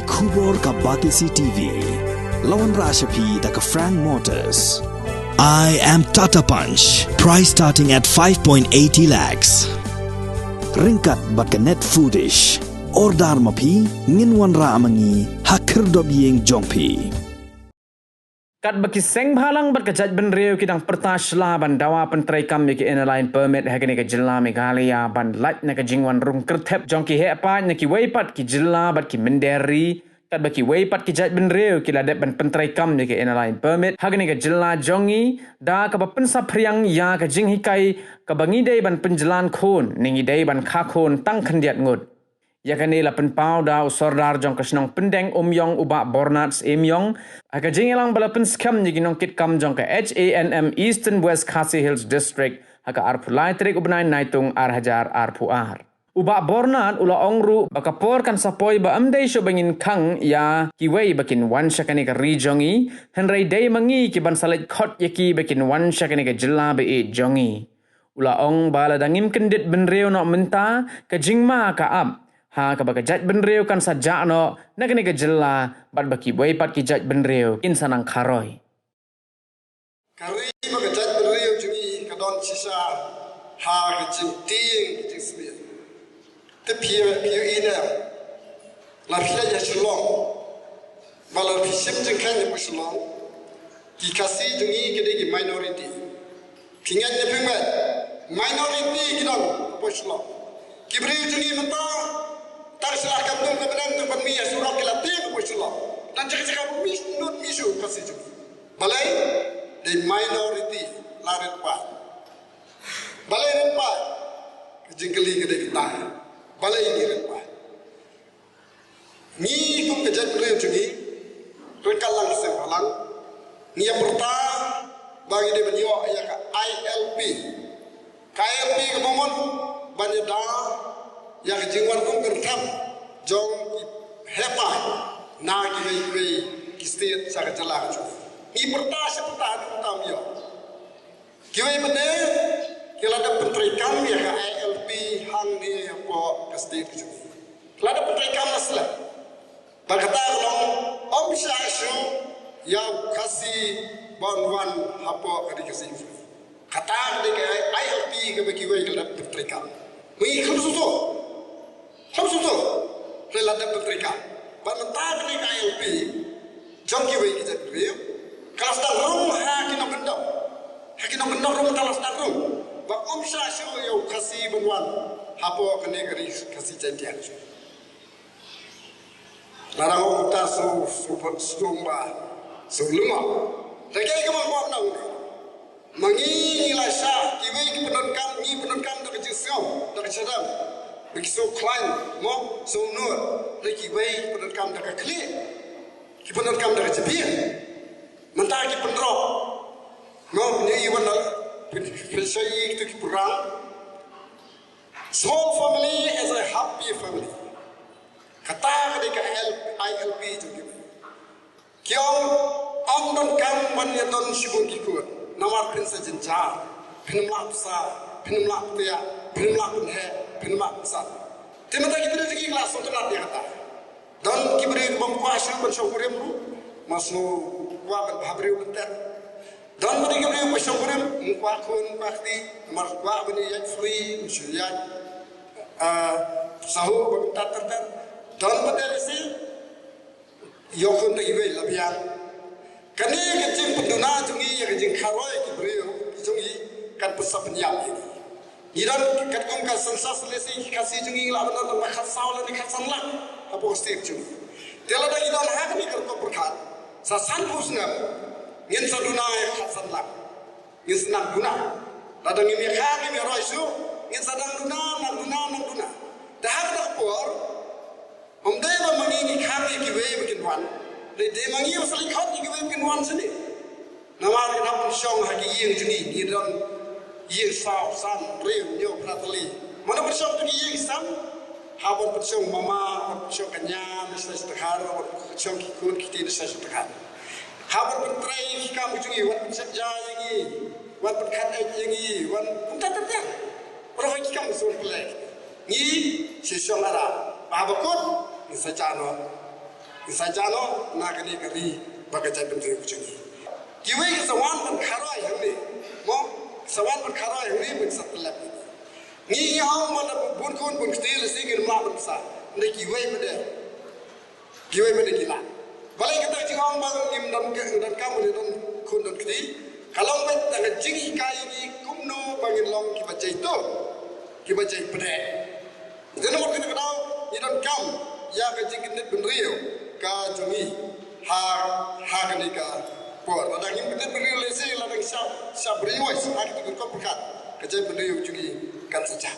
Kubor ka Batisi TV. Lawan Rashapi da ka Frank Motors. I am Tata Punch. Price starting at 5.80 lakhs. Ringkat bat ka net foodish. Ordar mapi nginwan ra amangi hakir dob yeng jongpi. Kat baki seng bhalang bat ka Jaitbynriew kidang pertashla ban dawa pentrai kam ki airline permit hagani ka jilla Meghalaya ban lat na ka jingwan rung kerthep jongki he pa na Kiwei pat ki jilla bat ki Minderi kat baki Kiwei pat ki Jaitbynriew ki Ladep ban pentrai kam ki airline permit hagani ka jilla jongi da ka Pynphriang ya ka jing hikai ka bangi dei ban penjalan Khun ningi dei ban kha Khun tang khandiat ngut yakani la penpau da usordar jong kasnong pendeng yong uba bornats yong aka jingelang bala penskam ni ginong kit kam jong ka HANM Eastern West Khasi Hills District aka arpulai trik ubnai naitung arhajar arpuar uba bornat ula ongru baka por kan sapoi ba amdei syo bangin khang ya Kiwei bakin wan syakani ka rijongi henrei dei mangi ki ban salit khot yaki bakin wan syakani ka jilla be e jongi ula ong bala dangim kendit Benriew no menta ka jingma ka ab ha ka baka Jaitbynriew kan sajak no nagani ka jilla bat baki Kiwei pat ki Jaitbynriew insanang kharoi kari baka Jaitbynriew jungi ka don sisa ha ka jing ting jing smi te piu ina la pia ya shlong bala pishim jing kan ya shlong ki kasi jungi ke de minority pingan ya pingme minority ki don shlong Kibriew jungi menta Tarsilah kampung kebenaran tempat mia surau kelatih bersulah dan cakap not misu kasih juga. Balai the minority larat pa. Balai larat pa kejengkeli kedai kita. Balai ini larat pa. Ni kum Jaitbynriew jungi rekalang sebalang. Ni yang pertama bagi dia menyo ayah ka ILP. KLP kemamon banyak dah yang jingwan pun kertam jong hepa na Kiwei state sa kajala ju ni pertas pertam yo Kiwei mene kelada pentrai kam ya ka ILP hang ni po state ju kelada pentrai kam masla bagata long bisa shu ya kasi bonwan hapo kadi kasi kata de ILP ke Kiwei kelada pentrai kam mi khamsuso Ladep Pynphriang. Bantag ni KLP, jom Kiwei kita Jaitbynriew. Kalau sedang rum hakinong gendong rum kalau sedang rum. Bak omsa syu yo kasih benwan hapo kene kari kasih jantian. Larang kita sumba suluma. Rekai kemang kuat nang. Mangi lasah Kiwei penunkam ni penunkam tak kejusau tak kecadam. Begitu klein, mau sonor, lagi Kiwei penerkam dah keklik, kita penerkam dah kejepit, mentah kita penerok, mau ni iwan persai itu kita perang. Small family as a happy family. Kata ketika ILP itu kita. Kiong don kam banyak don sibuk ikut, nama prinsip jenjar, penumlak besar, penumlak tia, penumlak penhe. Penmak besar. Temata Kiwei lagi kelas untuk nanti kata. Dan Kiwei mempuasai pensyukurim lu, masuk kuat berhabri bentar. Dan mereka Kiwei pensyukurim mengkuatkan bakti, merkuat bini yang free, musyriat, sahur bentar terter. Dan pada isi, yokun Kiwei labian. Kini kecil Pynduna jungi, kecil karoi Kiwei jungi kan pesat penyam ini. Iran kat ka sensas lesi kasih jungi la benar nak khasau la ni khasan la apa state ju tela da idan hak ni ko berkat sa san pusna ngin saduna khasan la ngin senang guna la da ngin khak ni roisu ngin sadang duna da hak da por dai ba mangi ni khak ni Kiwei bikin wan de mangi usali khot ni Kiwei bikin wan sini nama ni nam shong haki yeng jungi idan Ye sao san real nyo pratali. Mana bersong tu ye sam, habon bersong mama, bersong kanya, nasi setekar, bersong kikun kita nasi setekar. Habon pentrai kamu jungi, wan penseja yangi, wan penkat yangi, wan pentat tertiang. Orang kamu sun pelak. Ni sesong ara, habon kun ni sejano. Sajano nagani kari baka Jaitbynriew kucini. Kiwei kesawan berkarai hari, mo kesawan berkarai hari bersatlap. Ni yang mana bunkun bunktil singin mak bangsa. Ni kiwei mana gila. Balai kata jingong bang im dan kamu ni dan kun dan kiti. Kalau met dengan jingi kai ni kumno bangin long kibajai tu, kibajai pede. Jadi nomor kita kenal ni dan kam ya kajing Jaitbynriew ka jungi ha kani ka por. Ladang im Jaitbynriew lesi ladang sab riwais. Hari tu berkat ka Jaitbynriew jungi kan sejam.